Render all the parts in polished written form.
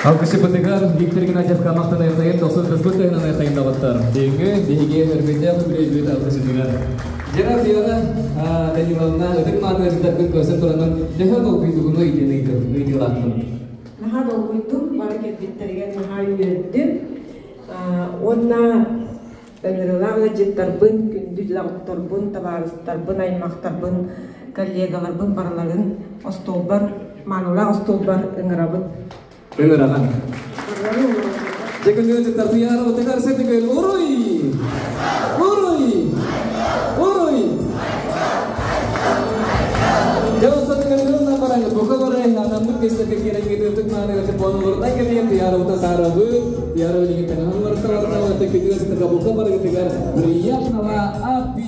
Alkışı Pıtıkar, Viktor Ignatyev Kamak'tan ayırtayın, 99 tane ayırtayın dağıttar. Denge, dihige, hürmetya, hürmet alkışı dinar. Jera biara, dari mana, dari mana kita kekuasaan turunan, jangan kau itu guna ini lakukan. Nah, kalau itu, balik ke bitterigan mahayudu, onna Tanrılarla jittarbın, gündüz lağıttarbın, tabarıstarbın, aymaktarbın, kollegalarбын barların, ostolbar, manula ostolbar ıngırabın. Ingıraban. Jika dia jittar biara, utekar setikal, urui, urui, urui. Jauh setikal itu nampak buka orang yang namun kisah kira gitu untuk mana kita ponu bertai kita yang biara utak sarabu, biara ini kita hammer terlalu untuk kita setikal buka pada ketika beriak nama api.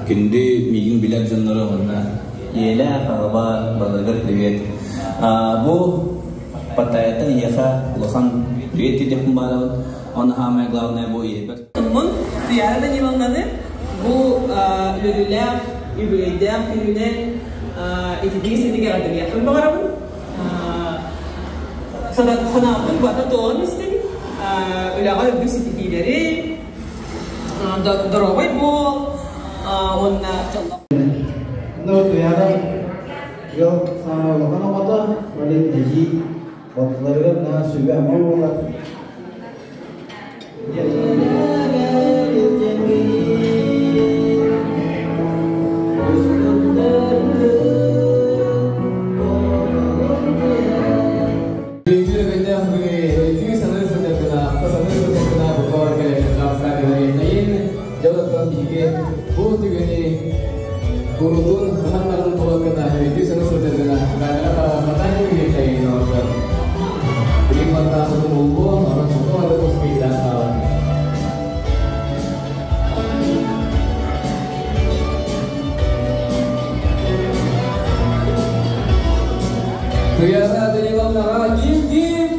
Күнді мейін білек жонлары онна елі ағаба балығыр привет. Бұл патайта еха лохан привет едекін бағалауын. Оны хамай главное бұл ебір. Мұн зиярада не волнаны? Бұл үрілер, үбілейдер, күнінен етедейсендеге ғадыр яқын бағарамын. Санағын бата тоғын істен. Үліға үбді сетекейлері. Дұрағай бұл. Онна жалла. Ноту яра yok sama lokan apa balik haji waktu na sudah mau lah. Kurutun anak-anak pulau kita itu senang saudara karena matanya begini kayak ini orang. Jadi mata satu bumbu orang tua ada terus pindah kawan. Biasa ada yang bilang gim gim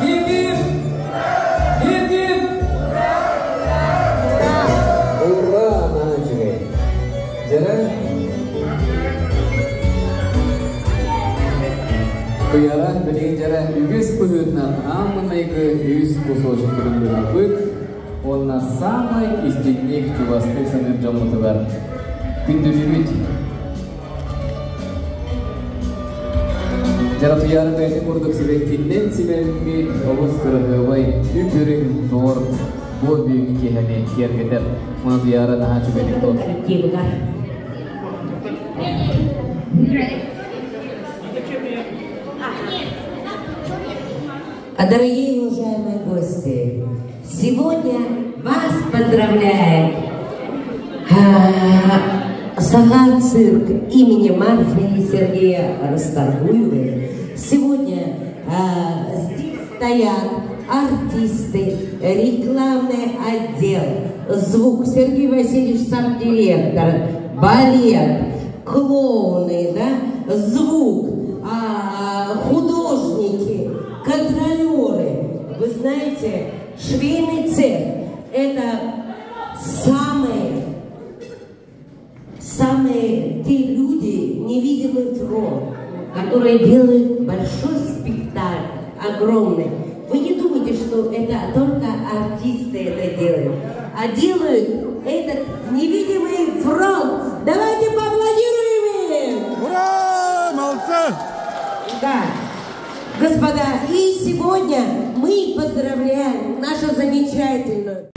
gim gim gim gim. Kuyara bilin jara ügüs pudutna ammaygı üs kусочек durumda bıt. Ona самый истинник чувастык саныр жамутыгар. Күндүлүбүт. Жара туяры бәйті курдук себектиннен себемми олыс кырыгыбай үпүрүн нор бұл бүйін кехәне кергетер. Мына туяры наха чүбелік тот. Дорогие уважаемые гости, сегодня вас поздравляет Сахар-цирк имени Марфы и Сергея Расторгуева. Сегодня здесь стоят артисты, рекламный отдел, звук, Сергей Васильевич сам директор, балет, клоуны, да, звук, художники, контролеры. Вы знаете, швейный цех – это самые те люди, невидимый фронт, которые делают большой спектакль, огромный. Вы не думайте, что это только артисты это делают, а делают этот невидимый фронт. Давайте поаплодируем им! Ура! Молодцы! Да. Господа, и сегодня мы поздравляем нашу замечательную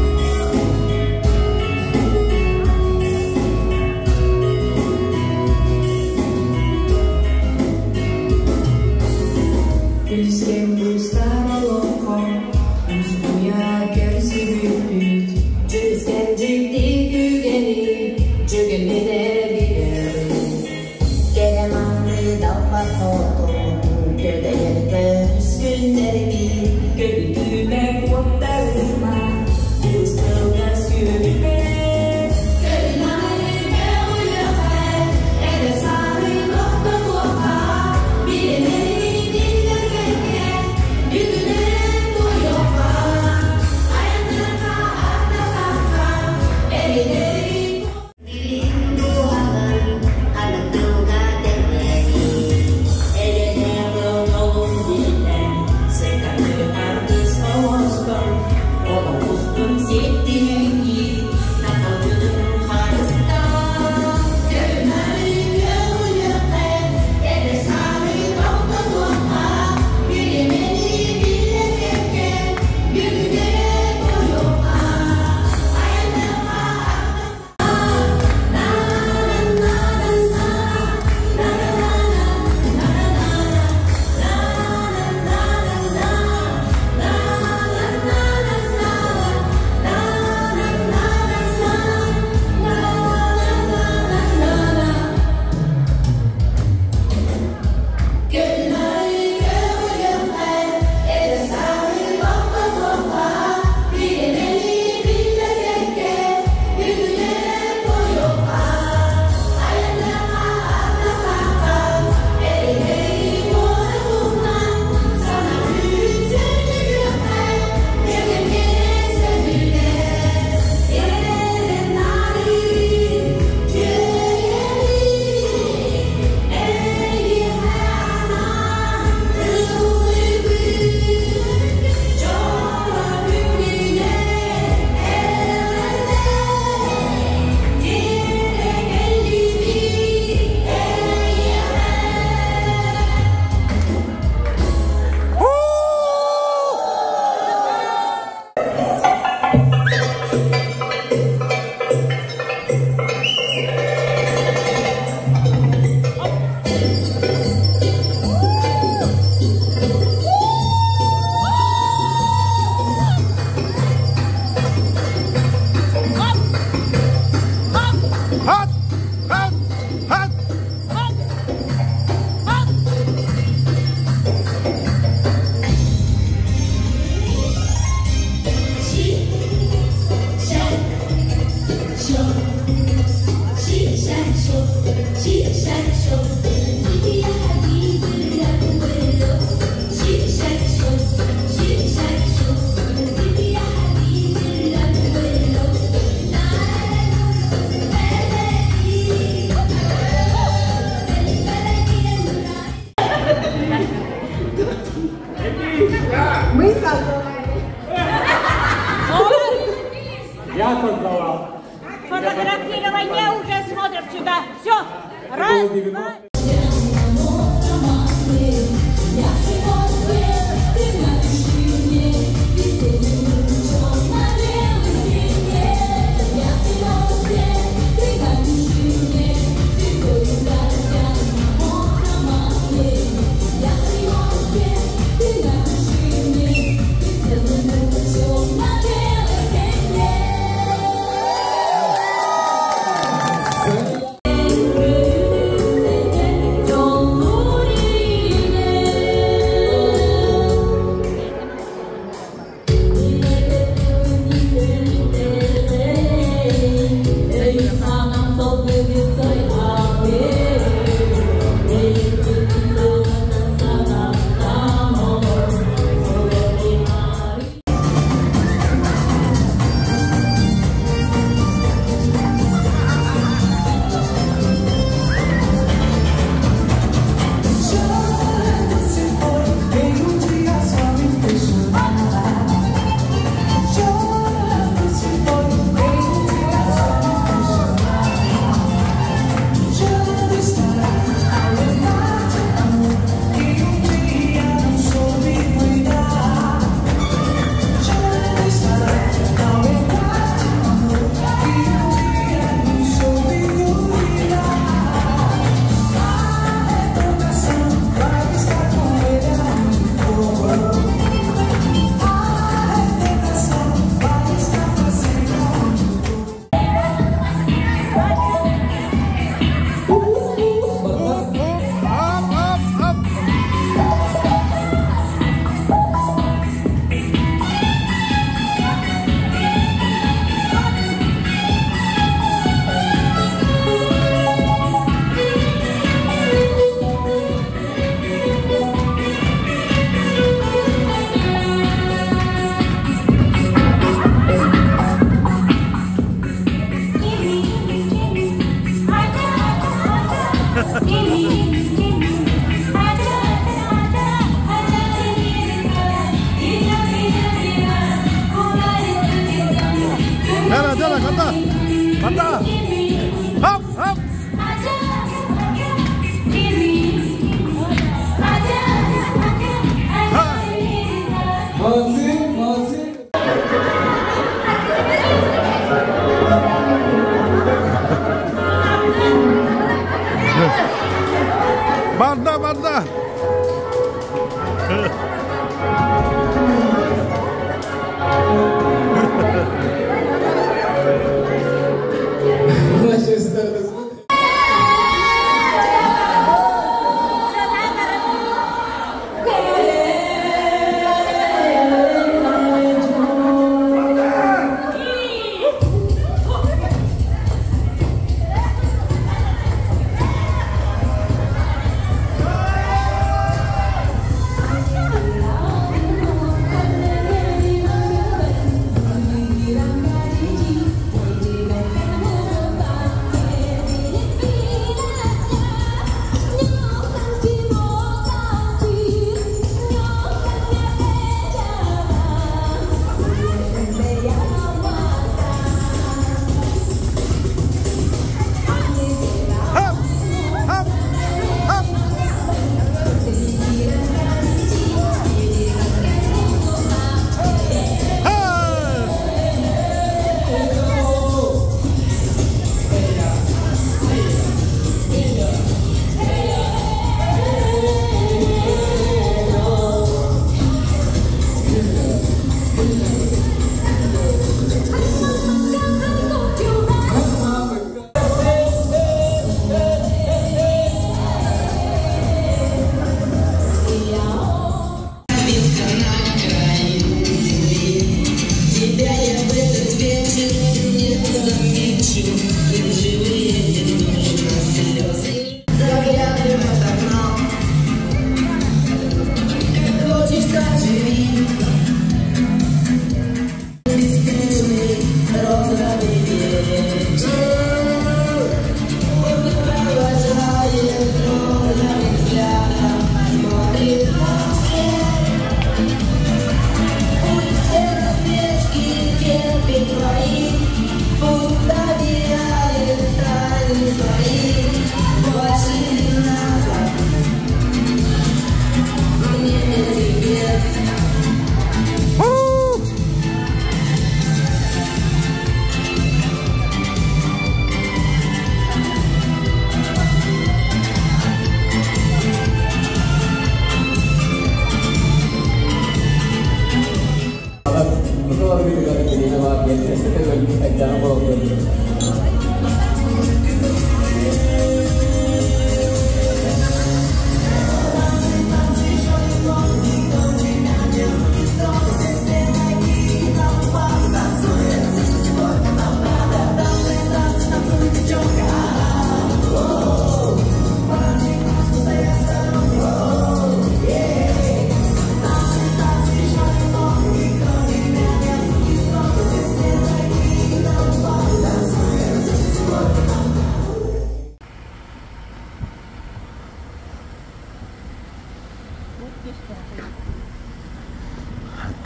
jangan bolong.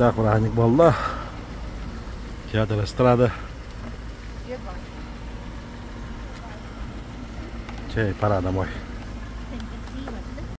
Так, праздник Балла. Театр эстрады. Чей, пора домой.